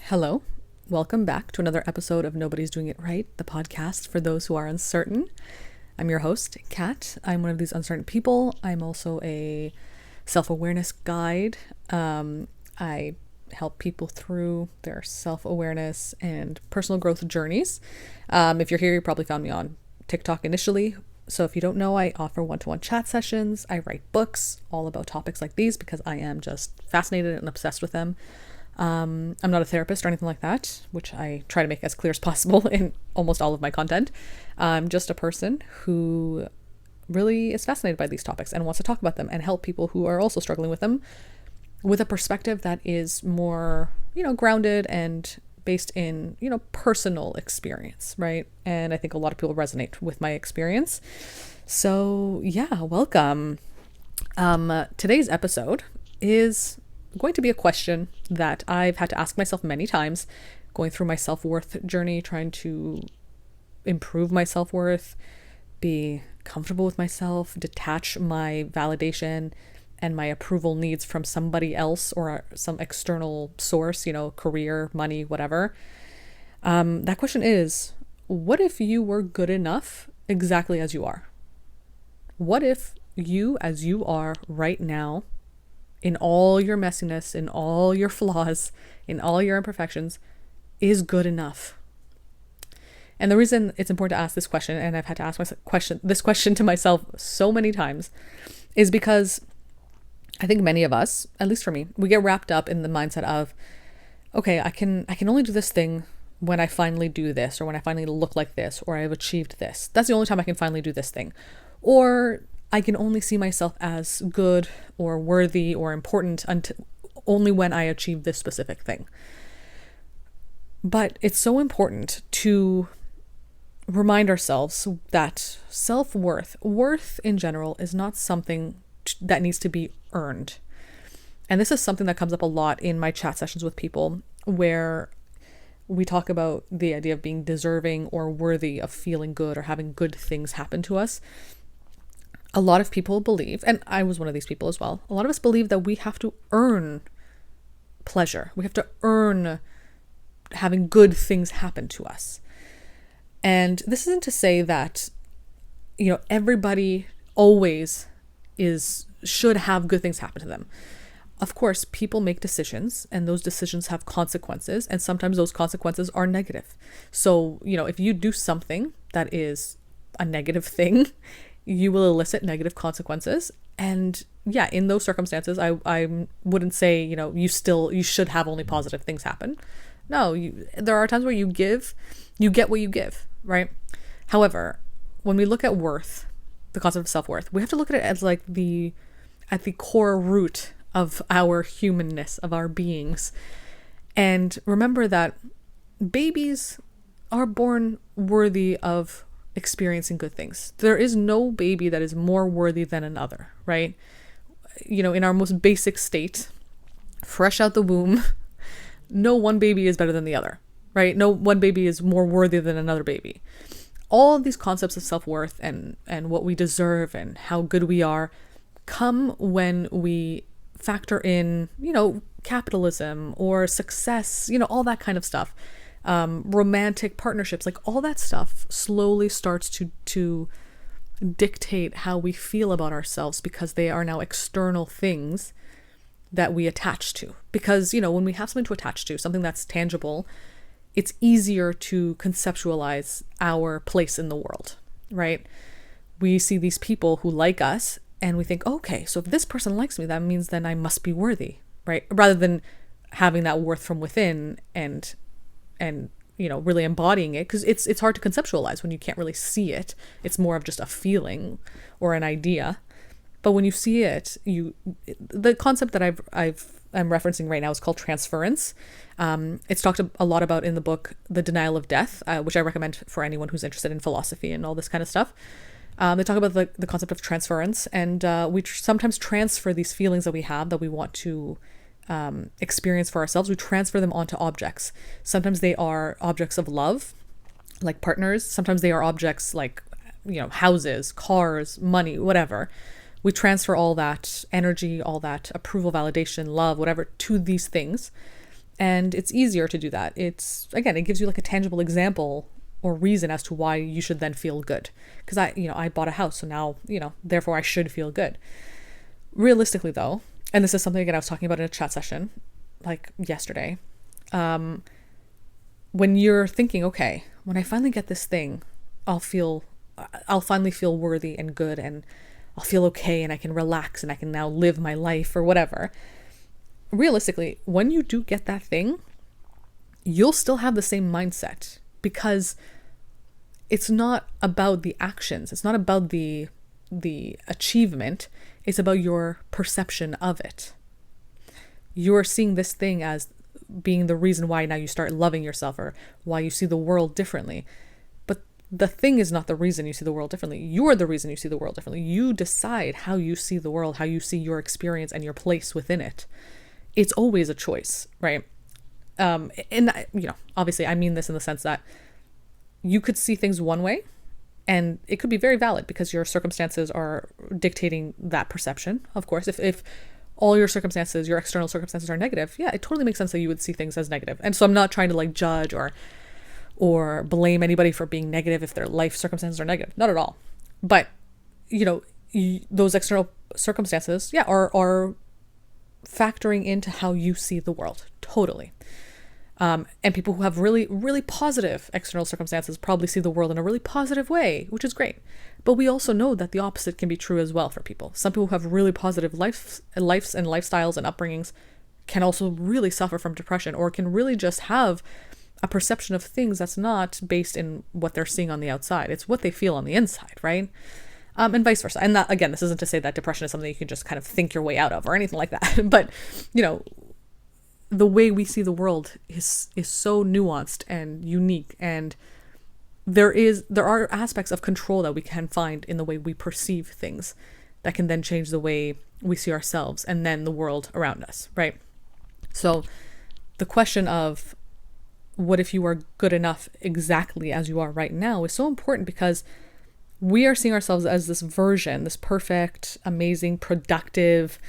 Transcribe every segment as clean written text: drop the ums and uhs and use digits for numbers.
Hello, welcome back to another episode of Nobody's Doing It Right, the podcast for those who are uncertain. I'm your host, Kat. I'm one of these uncertain people. I'm also a self-awareness guide. I help people through their self-awareness and personal growth journeys. If you're here, you probably found me on TikTok initially. So if you don't know, I offer one-to-one chat sessions. I write books all about topics like these because I am just fascinated and obsessed with them. I'm not a therapist or anything like that, which I try to make as clear as possible in almost all of my content. I'm just a person who really is fascinated by these topics and wants to talk about them and help people who are also struggling with them with a perspective that is more, grounded and based in, personal experience, right? And I think a lot of people resonate with my experience. So yeah, welcome. Today's episode is going to be a question that I've had to ask myself many times, going through my self-worth journey, trying to improve my self-worth, be comfortable with myself, detach my validation and my approval needs from somebody else or some external source, career, money, whatever. That question is, what if you were good enough exactly as you are? What if you, as you are right now, in all your messiness, in all your flaws, in all your imperfections, is good enough? And the reason it's important to ask this question, and I've had to ask this question to myself so many times, is because I think many of us, at least for me, we get wrapped up in the mindset of, okay, I can only do this thing when I finally do this, or when I finally look like this, or I've achieved this. That's the only time I can finally do this thing. Or I can only see myself as good or worthy or important only when I achieve this specific thing. But it's so important to remind ourselves that worth in general, is not something that needs to be earned. And this is something that comes up a lot in my chat sessions with people, where we talk about the idea of being deserving or worthy of feeling good or having good things happen to us. A lot of people believe, and I was one of these people as well, a lot of us believe that we have to earn pleasure. We have to earn having good things happen to us. And this isn't to say that, everybody always should have good things happen to them. Of course, people make decisions, and those decisions have consequences, and sometimes those consequences are negative. So, if you do something that is a negative thing, you will elicit negative consequences. And yeah, in those circumstances, I wouldn't say, you should have only positive things happen. No, there are times where you get what you give, right? However, when we look at worth, the concept of self-worth, we have to look at it as like at the core root of our humanness, of our beings. And remember that babies are born worthy of experiencing good things. There is no baby that is more worthy than another, right? In our most basic state, fresh out the womb, no one baby is better than the other, right? No one baby is more worthy than another baby. All of these concepts of self-worth and what we deserve and how good we are come when we factor in, capitalism or success, all that kind of stuff. Romantic partnerships, like all that stuff slowly starts to dictate how we feel about ourselves, because they are now external things that we attach to. Because, when we have something to attach to, something that's tangible, it's easier to conceptualize our place in the world, right? We see these people who like us and we think, okay, so if this person likes me, that means then I must be worthy, right? Rather than having that worth from within and really embodying it, because it's hard to conceptualize when you can't really see it. It's more of just a feeling or an idea. But when you see it, the concept that I'm referencing right now is called transference. It's talked a lot about in the book, The Denial of Death, which I recommend for anyone who's interested in philosophy and all this kind of stuff. They talk about the concept of transference, and we sometimes transfer these feelings that we have that we want to experience for ourselves. We transfer them onto objects. Sometimes they are objects of love, like partners. Sometimes they are objects like, houses, cars, money, whatever. We transfer all that energy, all that approval, validation, love, whatever, to these things. And it's easier to do that. Again, it gives you like a tangible example or reason as to why you should then feel good. Because I bought a house, so now, therefore I should feel good. Realistically though, and this is something again I was talking about in a chat session like yesterday, when you're thinking, okay, when I finally get this thing, I'll finally feel worthy and good, and I'll feel okay, and I can relax, and I can now live my life or whatever. Realistically, when you do get that thing, you'll still have the same mindset, because it's not about the actions. It's not about the achievement. It's about your perception of it. You're seeing this thing as being the reason why now you start loving yourself, or why you see the world differently. But the thing is not the reason you see the world differently. You're the reason you see the world differently. You decide how you see the world, how you see your experience and your place within it. It's always a choice, right? And obviously I mean this in the sense that you could see things one way, and it could be very valid because your circumstances are dictating that perception. Of course, if all your circumstances, your external circumstances are negative, yeah, it totally makes sense that you would see things as negative. And so I'm not trying to like judge or blame anybody for being negative if their life circumstances are negative. Not at all. But, those external circumstances, yeah, are factoring into how you see the world. Totally. And people who have really, really positive external circumstances probably see the world in a really positive way, which is great. But we also know that the opposite can be true as well for people. Some people who have really positive lives and lifestyles and upbringings can also really suffer from depression, or can really just have a perception of things that's not based in what they're seeing on the outside. It's what they feel on the inside, right? And vice versa. And that, again, this isn't to say that depression is something you can just kind of think your way out of or anything like that. But, the way we see the world is so nuanced and unique, and there are aspects of control that we can find in the way we perceive things that can then change the way we see ourselves and then the world around us, right? So the question of what if you are good enough exactly as you are right now is so important, because we are seeing ourselves as this version, this perfect, amazing, productive,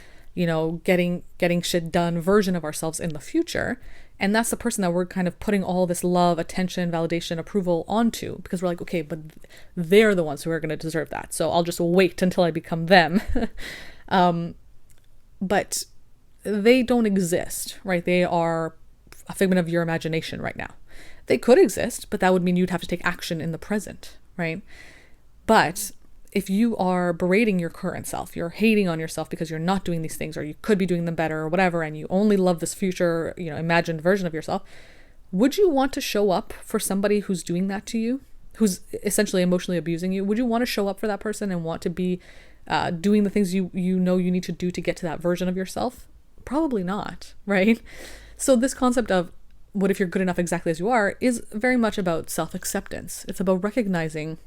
getting shit done version of ourselves in the future. And that's the person that we're kind of putting all this love, attention, validation, approval onto, because we're like, okay, but they're the ones who are going to deserve that. So I'll just wait until I become them. But they don't exist, right? They are a figment of your imagination right now. They could exist, but that would mean you'd have to take action in the present, right? But if you are berating your current self, you're hating on yourself because you're not doing these things, or you could be doing them better or whatever, and you only love this future, imagined version of yourself, would you want to show up for somebody who's doing that to you, who's essentially emotionally abusing you? Would you want to show up for that person and want to be doing the things you need to do to get to that version of yourself? Probably not, right? So this concept of what if you're good enough exactly as you are is very much about self-acceptance. It's about recognizing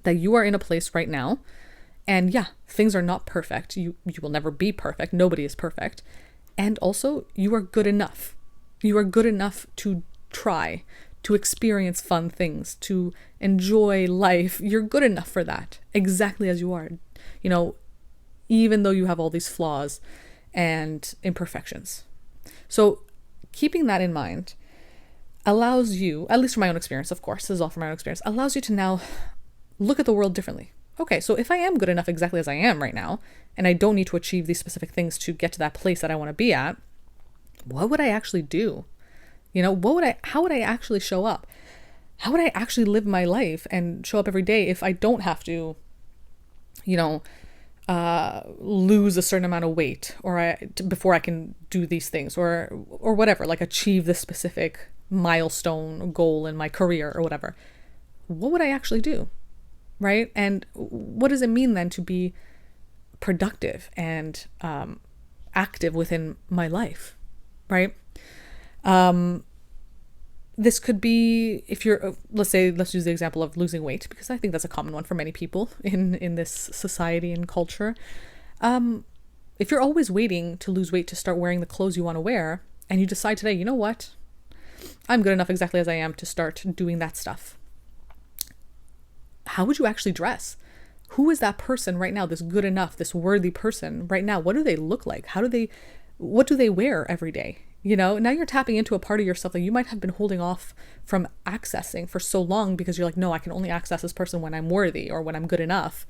that you are in a place right now, and yeah, things are not perfect. You will never be perfect. Nobody is perfect. And also, you are good enough. You are good enough to try, to experience fun things, to enjoy life. You're good enough for that, exactly as you are. Even though you have all these flaws and imperfections. So keeping that in mind allows you, at least from my own experience, of course, this is all from my own experience, allows you to now look at the world differently. Okay, so if I am good enough exactly as I am right now, and I don't need to achieve these specific things to get to that place that I want to be at, what would I actually do? How would I actually show up? How would I actually live my life and show up every day if I don't have to, lose a certain amount of weight, or before I can do these things, or whatever, like achieve this specific milestone goal in my career or whatever? What would I actually do? Right? And what does it mean then to be productive and active within my life? Right? This could be, if you're, let's use the example of losing weight, because I think that's a common one for many people in this society and culture. If you're always waiting to lose weight to start wearing the clothes you want to wear, and you decide today, you know what? I'm good enough exactly as I am to start doing that stuff. How would you actually dress? Who is that person right now, this good enough, this worthy person right now? What do they look like? What do they wear every day? Now you're tapping into a part of yourself that you might have been holding off from accessing for so long because you're like, no, I can only access this person when I'm worthy or when I'm good enough.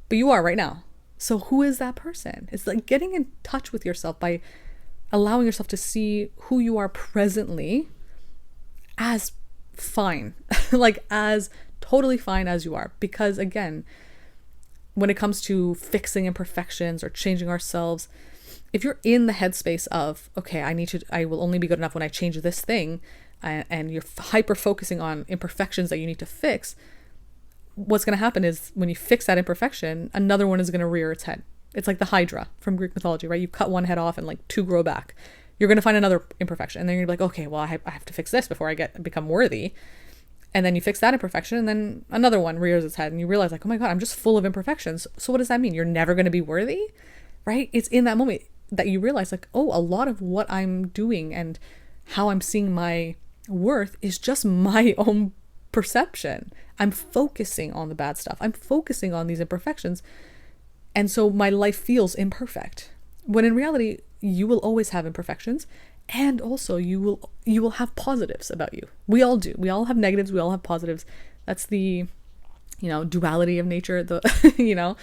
But you are right now. So who is that person? It's like getting in touch with yourself by allowing yourself to see who you are presently as fine, like as totally fine as you are. Because again, when it comes to fixing imperfections or changing ourselves, if you're in the headspace of, okay, I will only be good enough when I change this thing, and you're hyper focusing on imperfections that you need to fix, what's going to happen is when you fix that imperfection, another one is going to rear its head. It's like the Hydra from Greek mythology, right? You cut one head off and like two grow back. You're going to find another imperfection. And then you're like, okay, well, I have to fix this before I become worthy. And then you fix that imperfection, and then another one rears its head, and you realize like, oh my God, I'm just full of imperfections. So what does that mean? You're never going to be worthy, right? It's in that moment that you realize like, oh, a lot of what I'm doing and how I'm seeing my worth is just my own perception. I'm focusing on the bad stuff. I'm focusing on these imperfections. And so my life feels imperfect. When in reality, you will always have imperfections, and also you will have positives about you. We all do. We all have negatives, we all have positives. That's the duality of nature, the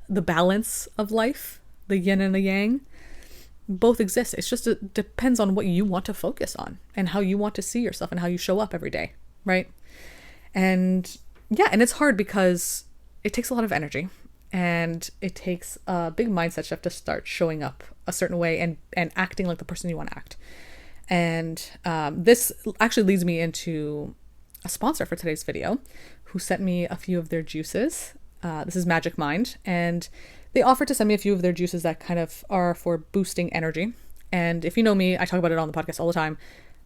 the balance of life. The yin and the yang both exist. It's just, it depends on what you want to focus on and how you want to see yourself and how you show up every day, right? And yeah, and it's hard because it takes a lot of energy, and it takes a big mindset shift to start showing up a certain way and acting like the person you want to act. And this actually leads me into a sponsor for today's video who sent me a few of their juices. This is Magic Mind, and they offered to send me a few of their juices that kind of are for boosting energy. And if you know me, I talk about it on the podcast all the time.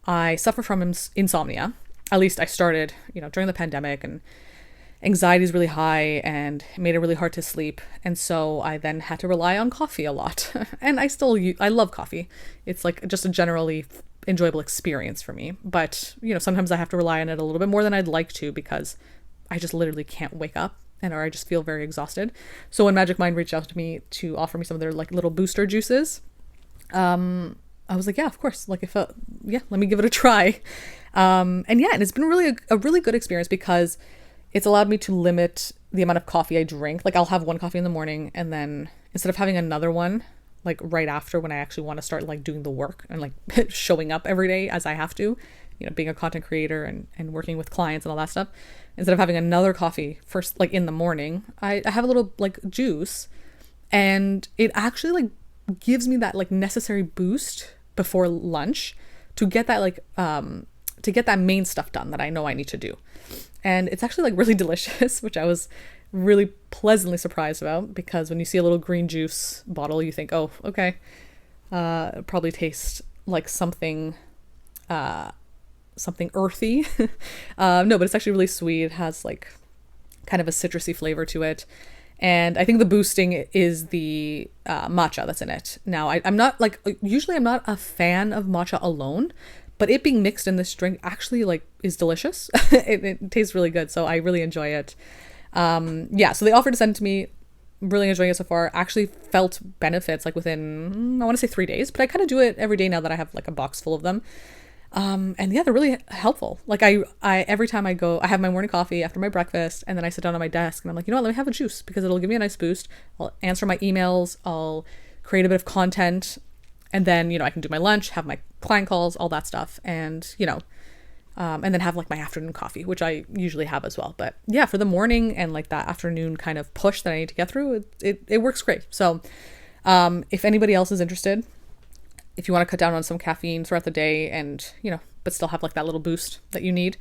I suffer from insomnia. At least I started, during the pandemic, and anxiety is really high and it made it really hard to sleep. And so I then had to rely on coffee a lot. And I love coffee. It's like just a generally enjoyable experience for me. But, sometimes I have to rely on it a little bit more than I'd like to because I just literally can't wake up. Or I just feel very exhausted. So when Magic Mind reached out to me to offer me some of their like little booster juices, I was like, yeah, of course. Like let me give it a try. And it's been really a really good experience because it's allowed me to limit the amount of coffee I drink. Like I'll have one coffee in the morning, and then instead of having another one like right after, when I actually want to start like doing the work and like showing up every day as I have to, being a content creator and working with clients and all that stuff, instead of having another coffee first, like in the morning, I have a little like juice, and it actually like gives me that like necessary boost before lunch to get that like, to get that main stuff done that I know I need to do. And it's actually like really delicious, which I was really pleasantly surprised about, because when you see a little green juice bottle, you think, oh, okay, it probably tastes like something earthy. No, but it's actually really sweet. It has like kind of a citrusy flavor to it. And I think the boosting is the matcha that's in it. Now, I'm not like, usually I'm not a fan of matcha alone, but it being mixed in this drink actually like is delicious. It tastes really good. So I really enjoy it. So they offered to send it to me. Really enjoying it so far. Actually felt benefits like within, I want to say 3 days, but I kind of do it every day now that I have like a box full of them. They're really helpful. Like I every time I go, I have my morning coffee after my breakfast, and then I sit down on my desk and I'm like, let me have a juice because it'll give me a nice boost. I'll answer my emails, I'll create a bit of content, and then, I can do my lunch, have my client calls, all that stuff. And, and then have like my afternoon coffee, which I usually have as well. But yeah, for the morning and like that afternoon kind of push that I need to get through, it works great. So, if anybody else is interested, if you want to cut down on some caffeine throughout the day and, but still have like that little boost that you need,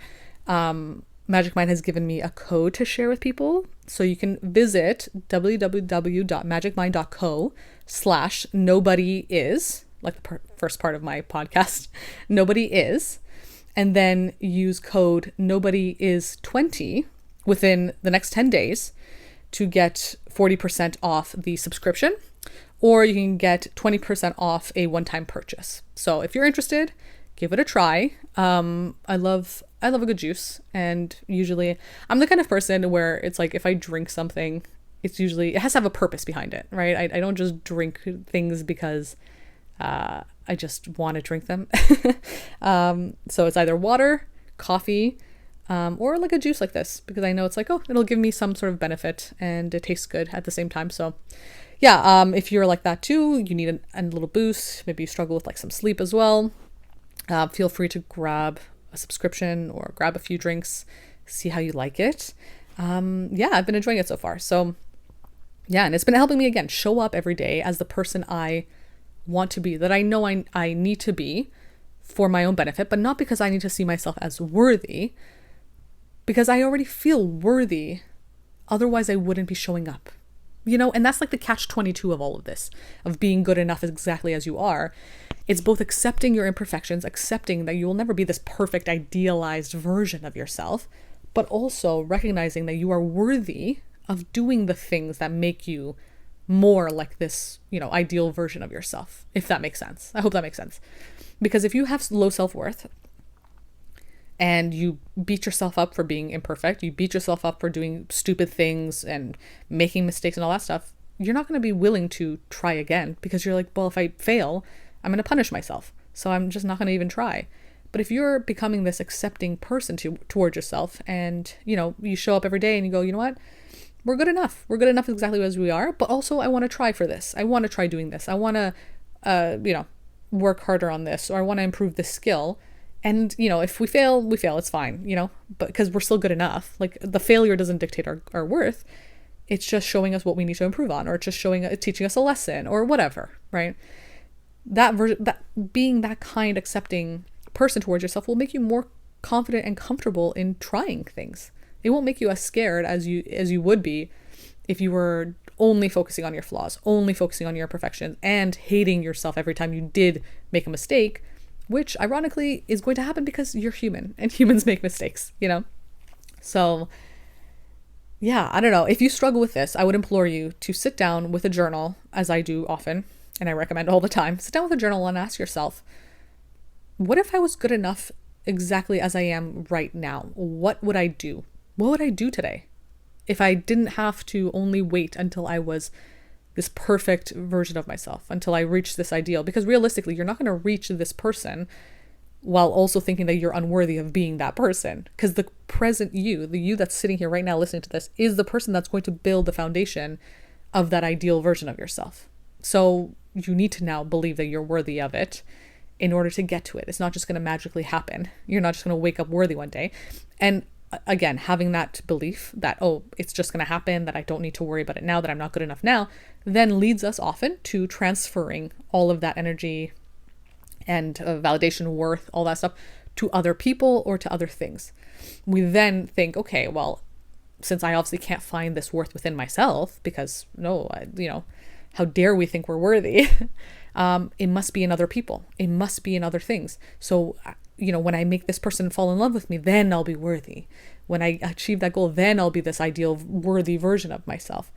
Magic Mind has given me a code to share with people. So you can visit www.magicmind.co/nobodyis, like the first part of my podcast, nobody is, and then use code nobodyis20 within the next 10 days to get 40% off the subscription, or you can get 20% off a one-time purchase. So if you're interested, give it a try. I love a good juice, and usually I'm the kind of person where it's like if I drink something, it has to have a purpose behind it, right? I don't just drink things because I just want to drink them. So it's either water, coffee, or like a juice like this, because I know it's like, oh, it'll give me some sort of benefit and it tastes good at the same time. So yeah, if you're like that too, you need a little boost. Maybe you struggle with like some sleep as well. Feel free to grab a subscription or grab a few drinks, see how you like it. Yeah, I've been enjoying it so far. So yeah, and it's been helping me again show up every day as the person I want to be, that I know I need to be for my own benefit, but not because I need to see myself as worthy, because I already feel worthy. Otherwise, I wouldn't be showing up. And that's like the catch-22 of all of this, of being good enough exactly as you are. It's both accepting your imperfections, accepting that you will never be this perfect, idealized version of yourself, but also recognizing that you are worthy of doing the things that make you more like this, ideal version of yourself, if that makes sense. I hope that makes sense. Because if you have low self-worth and you beat yourself up for being imperfect, you beat yourself up for doing stupid things and making mistakes and all that stuff, you're not going to be willing to try again, because you're like, well, if I fail, I'm going to punish myself. So I'm just not going to even try. But if you're becoming this accepting person towards yourself, and, you show up every day and you go, you know what? We're good enough. We're good enough exactly as we are. But also I want to try for this. I want to try doing this. I want to, work harder on this, or I want to improve this skill. And, if we fail, we fail. It's fine, but because we're still good enough. Like, the failure doesn't dictate our worth. It's just showing us what we need to improve on, or it's just teaching us a lesson or whatever, right? That being that kind, accepting person towards yourself will make you more confident and comfortable in trying things. It won't make you as scared as you would be if you were only focusing on your flaws, only focusing on your imperfections, and hating yourself every time you did make a mistake, which ironically is going to happen because you're human and humans make mistakes, So yeah, I don't know. If you struggle with this, I would implore you to sit down with a journal, as I do often, and I recommend all the time. Sit down with a journal and ask yourself, what if I was good enough exactly as I am right now? What would I do? What would I do today if I didn't have to only wait until I was this perfect version of myself, until I reached this ideal? Because realistically, you're not going to reach this person while also thinking that you're unworthy of being that person. Because the present you, the you that's sitting here right now listening to this, is the person that's going to build the foundation of that ideal version of yourself. So you need to now believe that you're worthy of it in order to get to it. It's not just going to magically happen. You're not just going to wake up worthy one day. And again, having that belief that, oh, it's just going to happen, that I don't need to worry about it now, that I'm not good enough now, then leads us often to transferring all of that energy and validation, worth, all that stuff to other people or to other things. We then think, okay, well, since I obviously can't find this worth within myself, because how dare we think we're worthy? It must be in other people. It must be in other things. So, when I make this person fall in love with me, then I'll be worthy. When I achieve that goal, then I'll be this ideal worthy version of myself.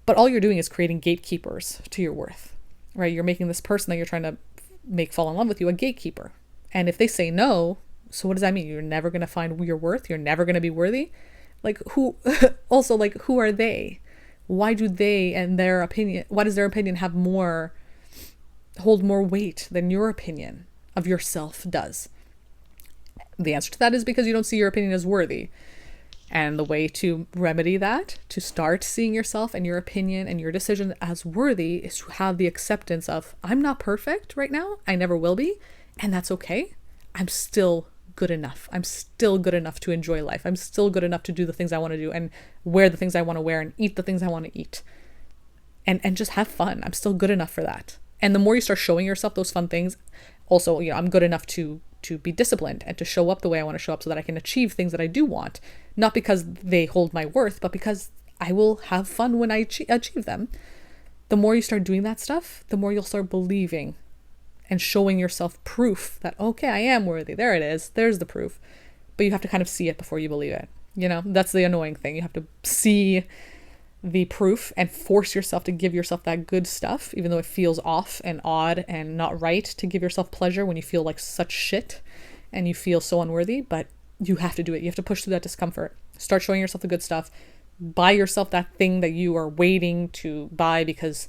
But all you're doing is creating gatekeepers to your worth, right? You're making this person that you're trying to make fall in love with you a gatekeeper. And if they say no, so what does that mean? You're never going to find your worth. You're never going to be worthy. Like, who are they? Why do they and their opinion, why does their opinion hold more weight than your opinion of yourself does? The answer to that is because you don't see your opinion as worthy. And the way to remedy that, to start seeing yourself and your opinion and your decision as worthy, is to have the acceptance of, I'm not perfect right now. I never will be. And that's okay. I'm still good enough. I'm still good enough to enjoy life. I'm still good enough to do the things I want to do and wear the things I want to wear and eat the things I want to eat. And just have fun. I'm still good enough for that. And the more you start showing yourself those fun things, also, I'm good enough to be disciplined and to show up the way I want to show up so that I can achieve things that I do want. Not because they hold my worth, but because I will have fun when I achieve them. The more you start doing that stuff, the more you'll start believing and showing yourself proof that, okay, I am worthy. There it is. There's the proof. But you have to kind of see it before you believe it. That's the annoying thing. You have to see the proof and force yourself to give yourself that good stuff, even though it feels off and odd and not right to give yourself pleasure when you feel like such shit and you feel so unworthy. But you have to do it. You have to push through that discomfort. Start showing yourself the good stuff. Buy yourself that thing that you are waiting to buy because,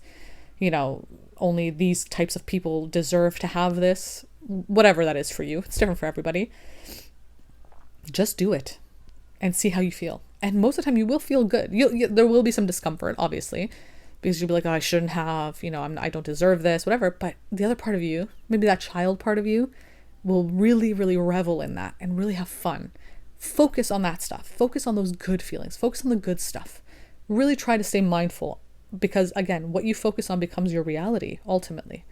only these types of people deserve to have this, whatever that is for you. It's different for everybody. Just do it and see how you feel. And most of the time you will feel good. There will be some discomfort, obviously, because you'll be like, oh, I shouldn't have, I don't deserve this, whatever. But the other part of you, maybe that child part of you, will really, really revel in that and really have fun. Focus on that stuff. Focus on those good feelings. Focus on the good stuff. Really try to stay mindful, because again, what you focus on becomes your reality ultimately.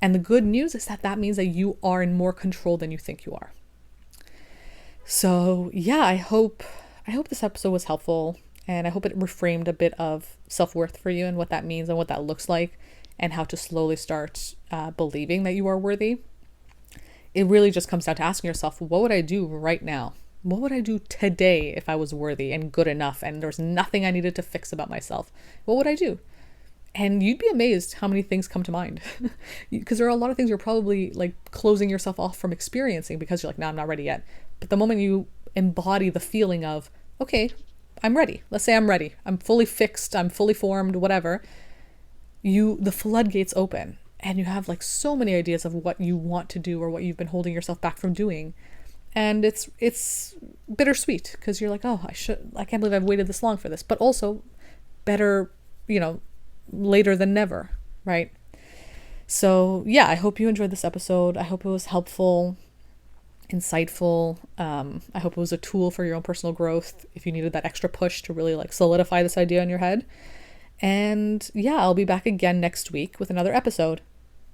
And the good news is that means that you are in more control than you think you are. So yeah, I hope this episode was helpful, and I hope it reframed a bit of self-worth for you and what that means and what that looks like, and how to slowly start believing that you are worthy. It really just comes down to asking yourself, what would I do right now? What would I do today if I was worthy and good enough and there was nothing I needed to fix about myself? What would I do? And you'd be amazed how many things come to mind, because there are a lot of things you're probably like closing yourself off from experiencing because you're like, no, I'm not ready yet. But the moment you embody the feeling of, okay, I'm ready. Let's say I'm ready. I'm fully fixed. I'm fully formed, whatever. The floodgates open and you have like so many ideas of what you want to do or what you've been holding yourself back from doing. And it's bittersweet because you're like, oh, I can't believe I've waited this long for this, but also better, later than never, right? So yeah, I hope you enjoyed this episode. I hope it was helpful, insightful. I hope it was a tool for your own personal growth if you needed that extra push to really like solidify this idea in your head. And yeah, I'll be back again next week with another episode.